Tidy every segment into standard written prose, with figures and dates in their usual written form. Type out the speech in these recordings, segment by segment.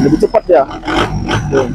lebih cepat ya. Tuh.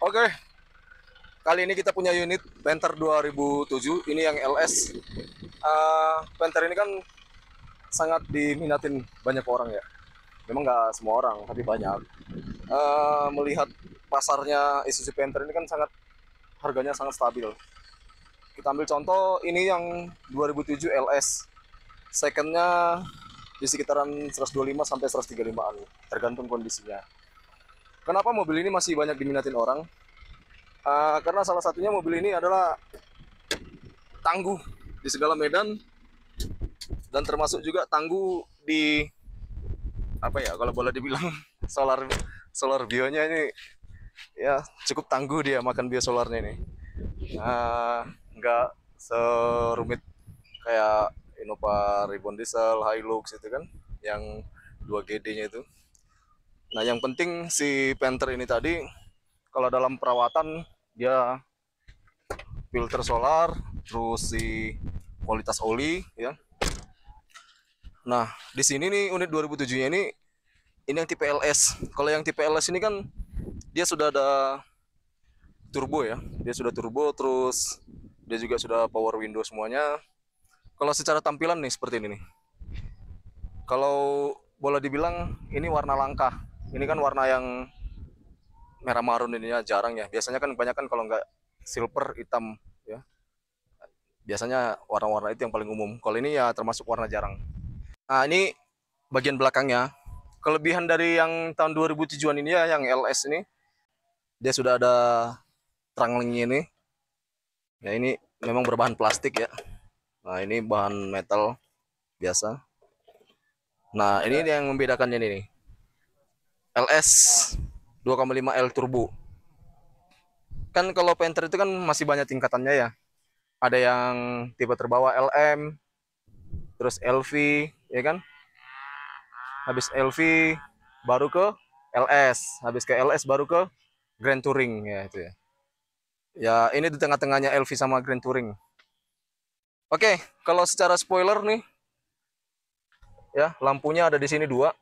Oke, kali ini kita punya unit Panther 2007. Ini yang LS. Panther ini kan sangat diminatin banyak orang ya. Memang nggak semua orang, tapi banyak. Melihat pasarnya Isuzu Panther ini kan harganya sangat stabil. Kita ambil contoh, ini yang 2007 LS. Secondnya di sekitaran 125 sampai 135-an, tergantung kondisinya. Kenapa mobil ini masih banyak diminatin orang? Karena salah satunya mobil ini adalah tangguh di segala medan, dan termasuk juga tangguh di apa ya, kalau boleh dibilang solar bionya ini ya cukup tangguh, dia makan bio solarnya ini. Nggak serumit kayak Innova Reborn Diesel, Hilux itu kan, yang 2GD-nya itu. Nah, yang penting si Panther ini tadi, kalau dalam perawatan dia filter solar, terus si kualitas oli ya. Nah, di sini nih unit 2007-nya ini yang tipe LS. Kalau yang tipe LS ini kan dia sudah ada turbo ya. Dia sudah turbo, terus dia juga sudah power window semuanya. Kalau secara tampilan nih seperti ini nih. Kalau boleh dibilang ini warna langka. Ini kan warna yang merah marun, ininya jarang ya. Biasanya kan kebanyakan kalau nggak silver, hitam ya. Biasanya warna-warna itu yang paling umum. Kalau ini ya termasuk warna jarang. Nah, ini bagian belakangnya. Kelebihan dari yang tahun 2007-an ini ya, yang LS ini, dia sudah ada trangling ini. Ya, ini memang berbahan plastik ya. Nah, ini bahan metal biasa. Nah, ini yang membedakannya ini nih. LS 2,5L turbo. Kan kalau Panther itu kan masih banyak tingkatannya ya. Ada yang tipe terbawah LM, terus LV, ya kan? Habis LV baru ke LS, habis ke LS baru ke Grand Touring ya itu ya. Ya, ini di tengah-tengahnya LV sama Grand Touring. Oke, kalau secara spoiler nih, ya lampunya ada di sini dua.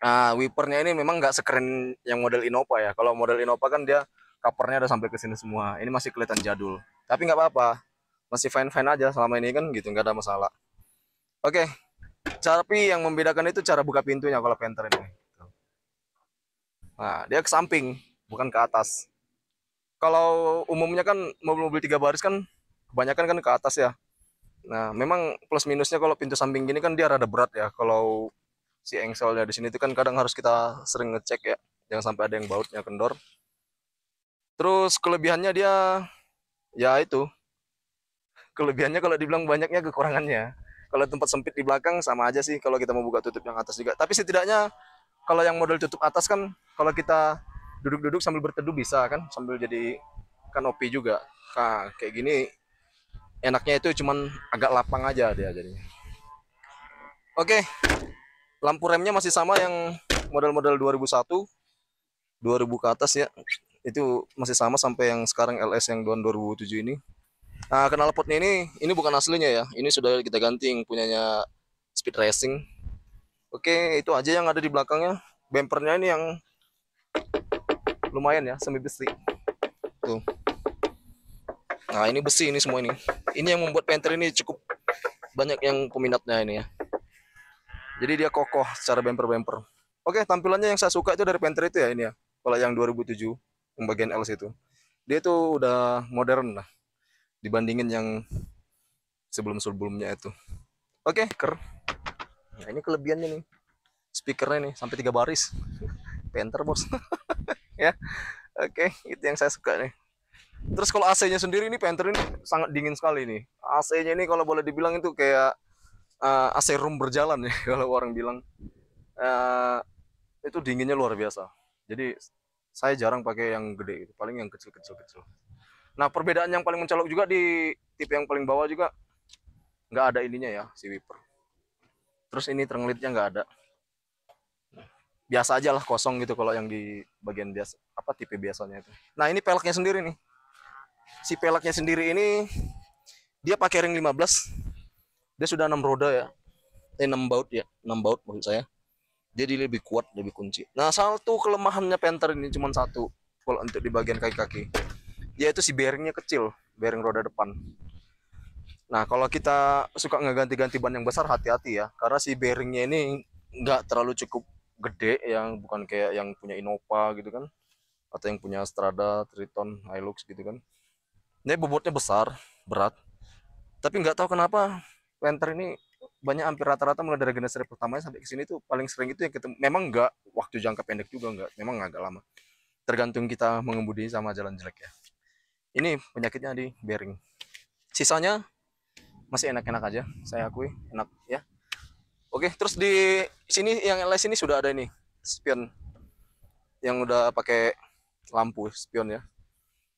Nah, wipernya ini memang nggak sekeren yang model Innova ya. Kalau model Innova kan dia covernya ada sampai ke sini semua. Ini masih kelihatan jadul. Tapi nggak apa-apa, masih fine-fine aja selama ini kan gitu, nggak ada masalah. Oke, tapi yang membedakan itu cara buka pintunya kalau Panther ini. Nah, dia ke samping, bukan ke atas. Kalau umumnya kan mobil-mobil 3 baris kan kebanyakan kan ke atas ya. Nah, memang plus minusnya kalau pintu samping gini kan dia rada berat ya. Kalau si engselnya di sini itu kan kadang harus kita sering ngecek ya, jangan sampai ada yang bautnya kendor. Terus kelebihannya dia ya itu, kelebihannya kalau dibilang banyaknya kekurangannya. Kalau tempat sempit di belakang sama aja sih kalau kita mau buka tutup yang atas juga. Tapi setidaknya kalau yang model tutup atas kan kalau kita duduk-duduk sambil berteduh bisa kan, sambil jadi kanopi juga. Nah, kayak gini enaknya itu cuman agak lapang aja dia jadinya. Oke, lampu remnya masih sama yang model-model 2001, 2000 ke atas ya. Itu masih sama sampai yang sekarang LS yang 2007 ini. Nah, knalpotnya ini bukan aslinya ya. Ini sudah kita ganti yang punyanya Speed Racing. Oke, itu aja yang ada di belakangnya. Bempernya ini yang lumayan ya, semi besi. Tuh. Nah, ini besi ini semua ini. Ini yang membuat Panther ini cukup banyak yang peminatnya ini ya. Jadi dia kokoh secara bemper-bemper. Oke, tampilannya yang saya suka itu dari Panther itu ya ini ya. Kalau yang 2007, yang bagian LS itu. Dia itu udah modern lah. dibandingin yang sebelum-sebelumnya itu. Oke, nah ini kelebihannya nih. Speakernya nih sampai 3 baris. Panther, Bos. Ya. Oke, itu yang saya suka nih. Terus kalau AC-nya sendiri ini Panther ini sangat dingin sekali nih. AC-nya ini kalau boleh dibilang itu kayak AC room berjalan ya kalau orang bilang. Uh, itu dinginnya luar biasa. Jadi saya jarang pakai yang gede itu, paling yang kecil-kecil kecil. Nah, perbedaan yang paling mencolok juga di tipe yang paling bawah juga nggak ada ininya ya, si wiper. Terus ini trenglitnya nggak ada. Biasa aja lah, kosong gitu kalau yang di bagian biasa, apa tipe biasanya itu. Nah, ini peleknya sendiri nih. Si peleknya sendiri ini dia pakai ring 15. Dia sudah 6 roda ya. 6 baut ya, 6 baut maksud saya. Jadi lebih kuat, lebih kunci. Nah, satu kelemahannya Panther ini cuma satu kalau untuk di bagian kaki-kaki, yaitu si bearingnya kecil, bearing roda depan. Nah, kalau kita suka ngeganti-ganti ban yang besar, hati-hati ya, karena si bearingnya ini nggak terlalu cukup gede, yang bukan kayak yang punya Innova gitu kan, atau yang punya Strada, Triton, Hilux gitu kan. Ini bobotnya besar, berat, tapi nggak tahu kenapa Panther ini banyak hampir rata-rata mulai dari generasi pertama sampai ke sini tuh paling sering itu yang ketemu. Memang nggak waktu jangka pendek juga, nggak, memang agak lama. Tergantung kita mengemudi sama jalan jelek ya. Ini penyakitnya di bearing. Sisanya masih enak-enak aja, saya akui enak ya. Oke, terus di sini yang LS ini sudah ada ini spion yang udah pakai lampu spion ya.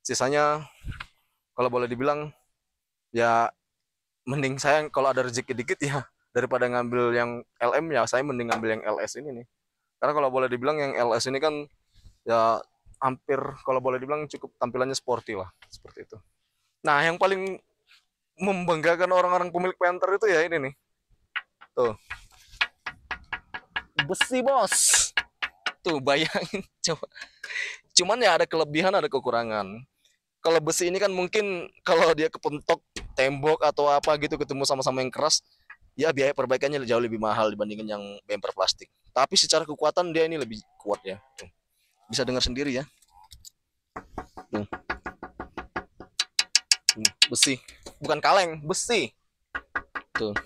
Sisanya kalau boleh dibilang ya mending saya kalau ada rezeki dikit ya daripada ngambil yang LM ya saya mending ngambil yang LS ini nih. Karena kalau boleh dibilang yang LS ini kan ya hampir kalau boleh dibilang cukup tampilannya sporty lah seperti itu. Nah, yang paling membanggakan orang-orang pemilik Panther itu ya ini nih. Tuh. Besi, Bos. Tuh, bayangin coba. Cuman ya ada kelebihan, ada kekurangan. Kalau besi ini kan mungkin kalau dia kepentok tembok atau apa gitu ketemu sama-sama yang keras, ya biaya perbaikannya jauh lebih mahal dibandingin yang bumper plastik. Tapi secara kekuatan dia ini lebih kuat ya. Tuh. Bisa dengar sendiri ya. Tuh. Besi. Bukan kaleng, besi. Tuh.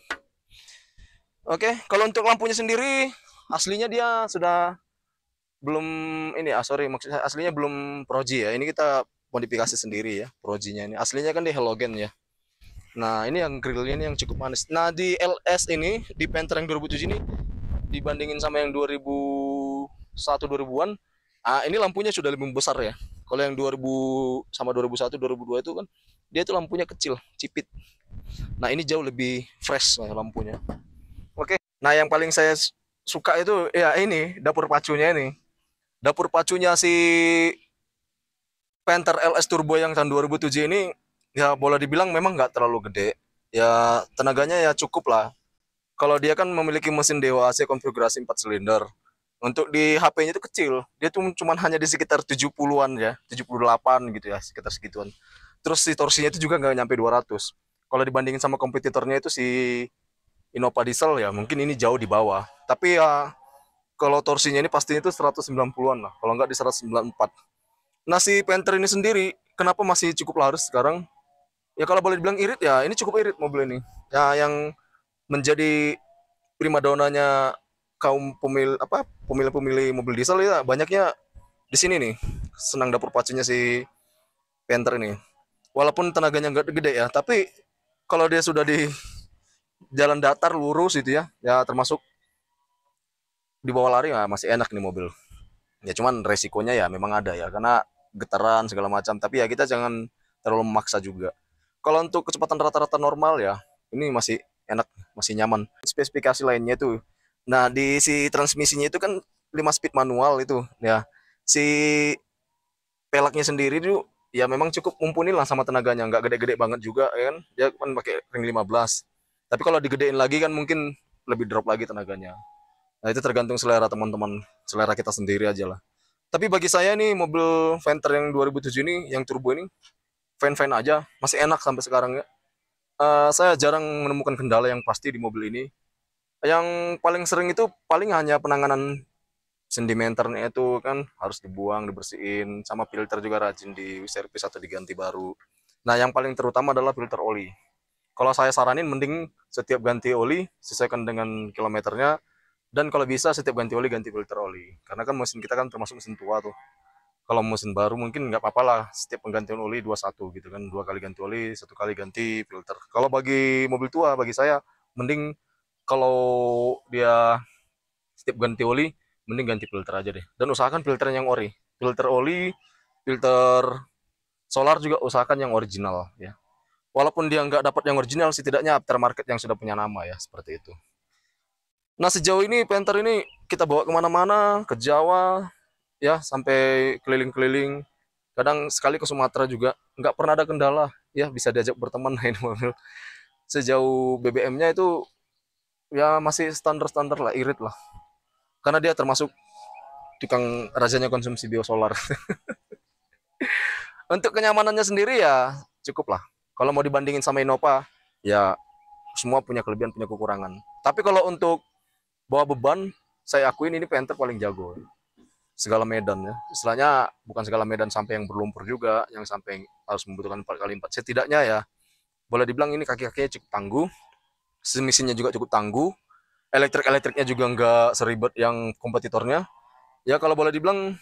Oke, kalau untuk lampunya sendiri aslinya dia sudah belum ini maksudnya aslinya belum Proji ya. Ini kita modifikasi sendiri ya Projinya ini. Aslinya kan di halogen ya. Nah, ini yang grillnya ini yang cukup manis. Nah, di LS ini di Panther yang 2007 ini dibandingin sama yang 2001 2000-an, ini lampunya sudah lebih besar ya. Kalau yang 2000 sama 2001 2002 itu kan dia itu lampunya kecil, cipit. Nah, ini jauh lebih fresh lah lampunya. Oke. Nah, yang paling saya suka itu ya ini dapur pacunya ini. Dapur pacunya si Panther LS Turbo yang tahun 2007 ini ya boleh dibilang memang nggak terlalu gede. Ya tenaganya ya cukup lah. Kalau dia kan memiliki mesin Dewa AC konfigurasi 4 silinder. Untuk di HP-nya itu kecil. Dia tuh cuma hanya di sekitar 70-an ya, 78 gitu ya, sekitar segituan. Terus si torsinya itu juga nggak nyampe 200. Kalau dibandingin sama kompetitornya itu si Innova Diesel ya mungkin ini jauh di bawah. Tapi ya kalau torsinya ini pastinya itu 190-an lah, kalau nggak di 194. Nah, si Panther ini sendiri kenapa masih cukup laris sekarang? Ya kalau boleh dibilang irit ya, ini cukup irit mobil ini. Ya yang menjadi primadonanya kaum pemilih-pemilih mobil diesel ya banyaknya di sini nih. Senang dapur pacunya si Panther ini. Walaupun tenaganya nggak gede ya, tapi kalau dia sudah di jalan datar lurus itu ya, ya termasuk di bawah lari ya masih enak nih mobil. Ya cuman resikonya ya memang ada ya karena getaran segala macam, tapi ya kita jangan terlalu memaksa juga. Kalau untuk kecepatan rata-rata normal ya ini masih enak, masih nyaman. Spesifikasi lainnya itu, nah di si transmisinya itu kan 5 speed manual itu ya. Si peleknya sendiri itu ya memang cukup mumpuni lah sama tenaganya, nggak gede-gede banget juga ya kan, dia kan pakai ring 15. Tapi kalau digedein lagi kan mungkin lebih drop lagi tenaganya. Nah, itu tergantung selera teman-teman, selera kita sendiri aja lah. Tapi bagi saya nih mobil Panther yang 2007 ini, yang turbo ini, fine-fine aja, masih enak sampai sekarang ya. Saya jarang menemukan kendala yang pasti di mobil ini. Yang paling sering itu paling hanya penanganan sedimenternya itu kan harus dibuang, dibersihin, sama filter juga rajin di servis atau diganti baru. Nah, yang paling terutama adalah filter oli. Kalau saya saranin mending setiap ganti oli sesuaikan dengan kilometernya, dan kalau bisa setiap ganti oli ganti filter oli. Karena kan mesin kita kan termasuk mesin tua tuh. Kalau mesin baru mungkin nggak apa-apa lah, setiap penggantian oli 21 gitu kan, 2 kali ganti oli, 1 kali ganti filter. Kalau bagi mobil tua, bagi saya mending kalau dia setiap ganti oli, mending ganti filter aja deh. Dan usahakan filter yang ori. Filter oli, filter solar juga usahakan yang original ya. Walaupun dia nggak dapat yang original, setidaknya aftermarket yang sudah punya nama ya, seperti itu. Nah, sejauh ini Panther ini kita bawa kemana-mana, ke Jawa, ya sampai keliling-keliling. Kadang sekali ke Sumatera juga, nggak pernah ada kendala, ya bisa diajak berteman main mobil. Sejauh BBM-nya itu ya masih standar-standar lah, irit lah. Karena dia termasuk tukang rajanya konsumsi biosolar. Untuk kenyamanannya sendiri ya cukup lah. Kalau mau dibandingin sama Innova, ya semua punya kelebihan, punya kekurangan. Tapi kalau untuk bawa beban, saya akuin ini Panther paling jago. Segala medan ya. Istilahnya bukan segala medan sampai yang berlumpur juga, yang sampai harus membutuhkan 4x4. Setidaknya ya, boleh dibilang ini kaki-kakinya cukup tangguh, mesinnya juga cukup tangguh, elektriknya juga nggak seribet yang kompetitornya. Ya kalau boleh dibilang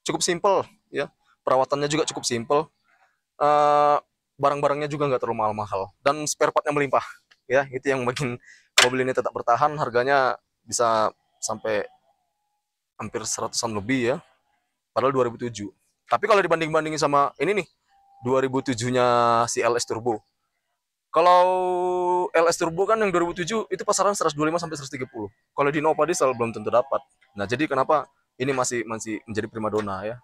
cukup simple ya. Perawatannya juga cukup simple. Uh, Barang-barangnya juga nggak terlalu mahal-mahal dan spare partnya melimpah ya, itu yang bikin mobil ini tetap bertahan, harganya bisa sampai hampir 100-an lebih ya, padahal 2007. Tapi kalau dibanding-bandingin sama ini nih 2007-nya si LS Turbo, kalau LS Turbo kan yang 2007 itu pasaran 125 sampai 130, kalau di Nova Diesel belum tentu dapat. Nah jadi kenapa ini masih masih menjadi primadona ya,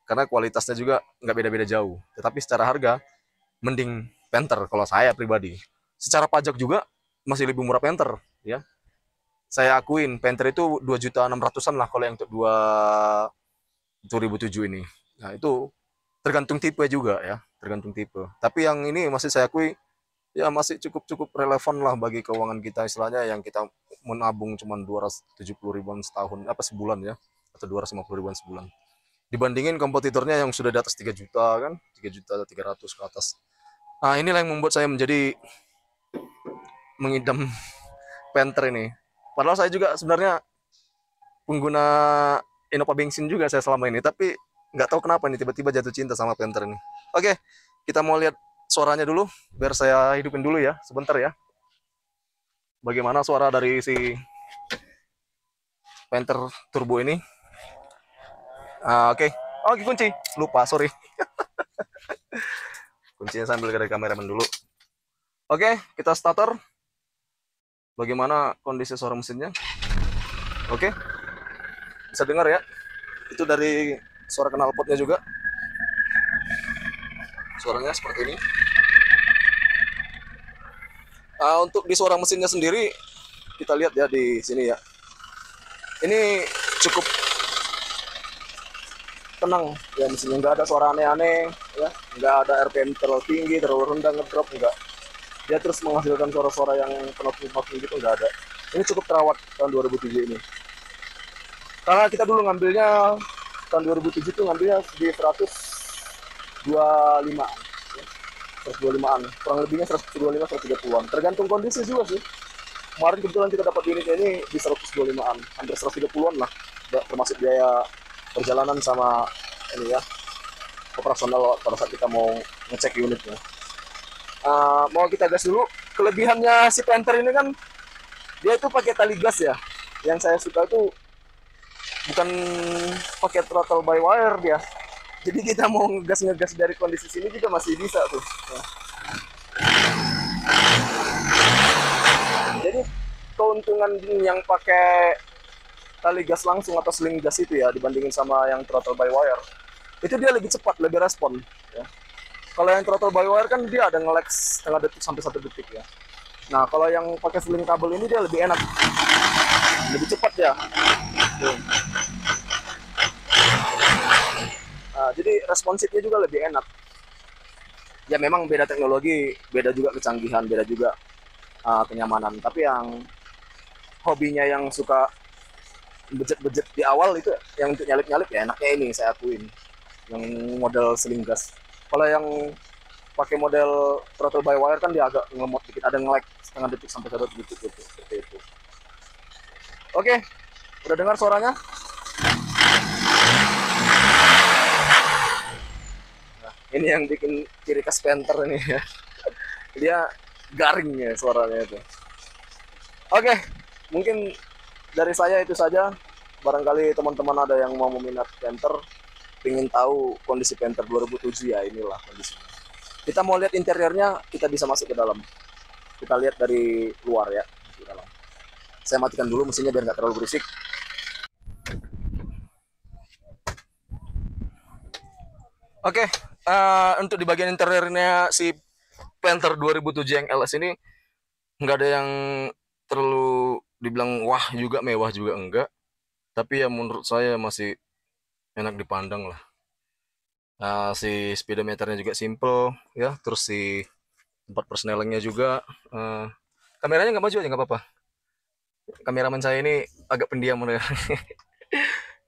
karena kualitasnya juga nggak beda-beda jauh, tetapi secara harga mending Panther kalau saya pribadi. Secara pajak juga masih lebih murah Panther ya. Saya akuin Panther itu 2.600.000-an lah kalau yang untuk 2007 ini. Nah, itu tergantung tipe juga ya, tergantung tipe. Tapi yang ini masih saya akui ya masih cukup relevan lah bagi keuangan kita, istilahnya yang kita menabung cuma 270 ribuan setahun apa sebulan ya, atau 250 ribuan sebulan. Dibandingin kompetitornya yang sudah di atas 3 juta kan, 3 juta 300 ke atas. Nah, inilah yang membuat saya menjadi mengidam Panther ini. Padahal saya juga sebenarnya pengguna Innova bensin juga saya selama ini, tapi nggak tahu kenapa nih tiba-tiba jatuh cinta sama Panther ini. Oke, kita mau lihat suaranya dulu, biar saya hidupin dulu ya, sebentar ya. Bagaimana suara dari si Panther Turbo ini? Oke. Oke, kunci. Lupa, sorry. Kuncinya sambil dari kameramen dulu. Oke, kita starter. Bagaimana kondisi suara mesinnya? Oke. Bisa dengar ya? Itu dari suara knalpotnya juga. Suaranya seperti ini. Untuk di suara mesinnya sendiri, kita lihat ya di sini ya. Ini cukup tenang ya mesinnya, nggak ada suara aneh-aneh ya, nggak ada RPM terlalu tinggi, terlalu rendah, ngedrop, nggak. Dia terus menghasilkan suara-suara yang penuh gitu, nggak ada. Ini cukup terawat tahun 2007 ini. Karena kita dulu ngambilnya tahun 2007 itu ngambilnya di 125 125an, kurang lebihnya 125 130an, tergantung kondisi juga sih. Kemarin kebetulan kita dapat unitnya ini di 125an, hampir 130an lah, termasuk biaya perjalanan sama ini ya, operasional pada saat kita mau ngecek unitnya. Mau kita gas dulu. Kelebihannya si Panther ini kan dia itu pakai tali gas ya. Yang saya suka itu bukan pakai throttle by wire dia. Jadi kita mau ngegas dari kondisi sini juga masih bisa tuh. Ya. Jadi keuntungan yang pakai tali gas langsung atau sling gas itu ya, dibandingin sama yang throttle by wire, itu dia lebih cepat, lebih respon ya. Kalau yang throttle by wire kan dia ada nge-lag setengah detik sampai 1 detik ya. Nah kalau yang pakai sling kabel ini dia lebih enak, lebih cepat ya. Nah, jadi responsifnya juga lebih enak. Ya memang beda teknologi, beda juga kecanggihan, beda juga kenyamanan. Tapi yang hobinya yang suka budget di awal itu, yang untuk nyalip-nyalip ya enaknya ini saya akuin, yang model sling gas. Kalau yang pakai model throttle by wire kan dia agak ngemot dikit, ada nge-lag setengah detik sampai 1 detik gitu, seperti itu. Oke, udah dengar suaranya? Nah, ini yang bikin ciri khas Panther ini ya. Dia garing ya suaranya itu. Oke, mungkin dari saya itu saja. Barangkali teman-teman ada yang mau meminat Panther, ingin tahu kondisi Panther 2007, ya inilah kondisinya. Kita mau lihat interiornya, kita bisa masuk ke dalam. Kita lihat dari luar ya, di dalam. Saya matikan dulu mesinnya biar nggak terlalu berisik. Oke, untuk di bagian interiornya si Panther 2007 yang LS ini nggak ada yang terlalu dibilang wah juga, mewah juga enggak. Tapi ya menurut saya masih enak dipandang lah. Si speedometernya juga simple ya, terus si tempat persnelingnya juga. Kameranya nggak maju aja nggak apa-apa. Kameramen saya ini agak pendiam.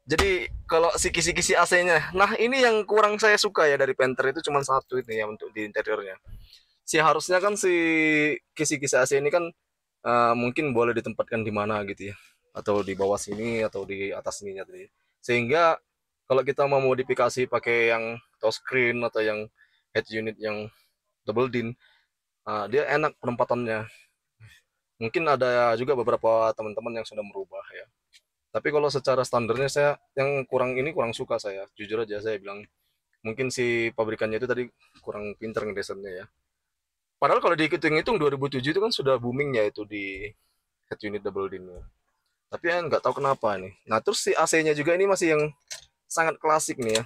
Jadi kalau si kisi-kisi AC-nya, nah ini yang kurang saya suka ya dari Panther itu, cuma satu ini ya untuk di interiornya. Harusnya kan si kisi-kisi AC ini kan mungkin boleh ditempatkan di mana gitu ya, atau di bawah sini atau di atas sininya tadi. Sehingga kalau kita mau modifikasi pakai yang touchscreen atau yang head unit yang double din, dia enak penempatannya. Mungkin ada juga beberapa teman-teman yang sudah merubah ya. Tapi kalau secara standarnya saya yang kurang suka, saya jujur aja saya bilang mungkin si pabrikannya itu tadi kurang pinter ngedesainnya ya. Padahal kalau dihitung-hitung 2007 itu kan sudah booming ya itu di head unit double din. Tapi ya nggak tahu kenapa nih. Nah terus si AC-nya juga ini masih yang sangat klasik nih ya.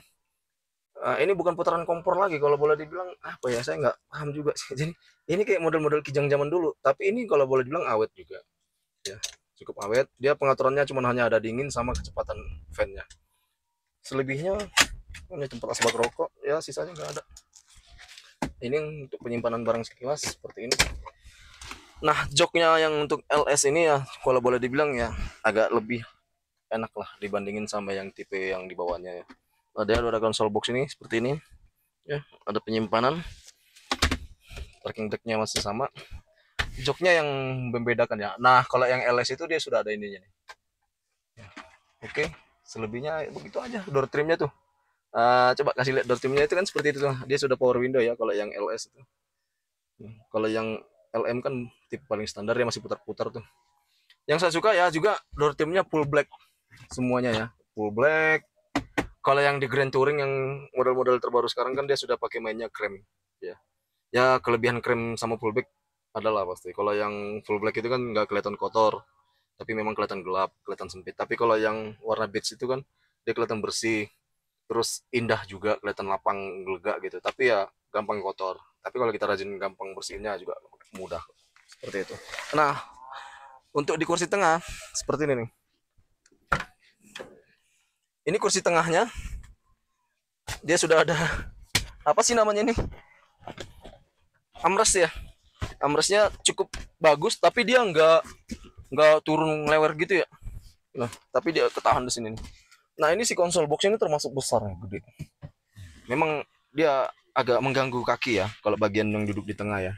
Ini bukan putaran kompor lagi kalau boleh dibilang, apa ya, saya nggak paham juga sih. Jadi ini kayak model-model kijang zaman dulu. Tapi ini kalau boleh dibilang awet juga. Ya, cukup awet. Dia pengaturannya cuma hanya ada dingin sama kecepatan fan-nya. Selebihnya ini tempat asbak rokok ya, sisanya nggak ada. Ini untuk penyimpanan barang sekilas seperti ini. Nah, joknya yang untuk LS ini ya kalau boleh dibilang ya agak lebih enak lah dibandingin sama yang tipe yang di bawahnya ya. Ada konsol box ini seperti ini ya, ada penyimpanan. Parking decknya masih sama. Joknya yang membedakan ya. Nah, kalau yang LS itu dia sudah ada ininya nih. Oke, selebihnya begitu aja. Door trimnya tuh. Coba kasih lihat door trimnya itu kan seperti itu tuh. Dia sudah power window ya kalau yang LS itu. Kalau yang LM kan tipe paling standar, dia masih putar-putar tuh. Yang saya suka ya juga door trimnya full black semuanya ya, full black. Kalau yang di Grand Touring yang model-model terbaru sekarang kan dia sudah pakai mainnya krem ya. Ya kelebihan krem sama full black adalah pasti. Kalau yang full black itu kan nggak kelihatan kotor, tapi memang kelihatan gelap, kelihatan sempit. Tapi kalau yang warna beige itu kan dia kelihatan bersih, terus indah juga, kelihatan lapang, lega gitu. Tapi ya gampang kotor. Tapi kalau kita rajin gampang bersihnya juga mudah. Seperti itu. Nah, untuk di kursi tengah seperti ini nih. Ini kursi tengahnya. Dia sudah ada apa sih namanya ini? Armrest ya. Armrestnya cukup bagus, tapi dia nggak turun lewer gitu ya. Nah, tapi dia ketahan di sini nih. Nah, ini si konsol box ini termasuk besar ya, gede. Memang dia agak mengganggu kaki ya kalau bagian yang duduk di tengah ya.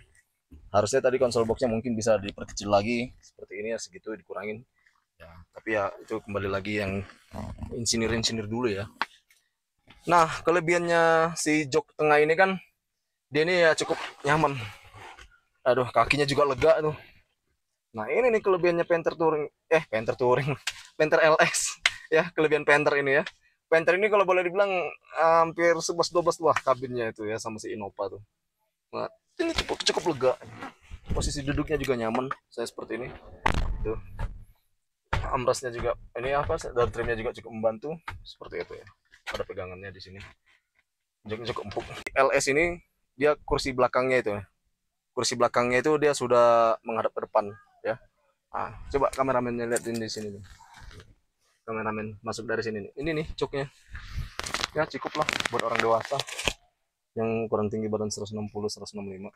Harusnya tadi konsol boxnya mungkin bisa diperkecil lagi seperti ini ya, segitu dikurangin ya. Tapi ya itu kembali lagi yang insinir dulu ya. Nah, kelebihannya si jok tengah ini kan dia ini ya cukup nyaman. Aduh, kakinya juga lega tuh. Nah, ini nih kelebihannya Panther Touring, Panther LX ya, kelebihan Panther ini ya. Panther ini kalau boleh dibilang hampir 11-12 lah kabinnya itu ya sama si Innova tuh. Nah, ini cukup lega. Posisi duduknya juga nyaman, saya seperti ini. Tuh. Armrestnya juga ini apa? Door trimnya juga cukup membantu seperti itu ya. Ada pegangannya di sini. Cukup empuk. LS ini dia kursi belakangnya itu. Kursi belakangnya itu dia sudah menghadap ke depan ya. Coba kameramennya lihatin di sini nih. Kameramen masuk dari sini nih. Ini nih joknya. Ya cukup lah buat orang dewasa yang kurang tinggi badan 160 165.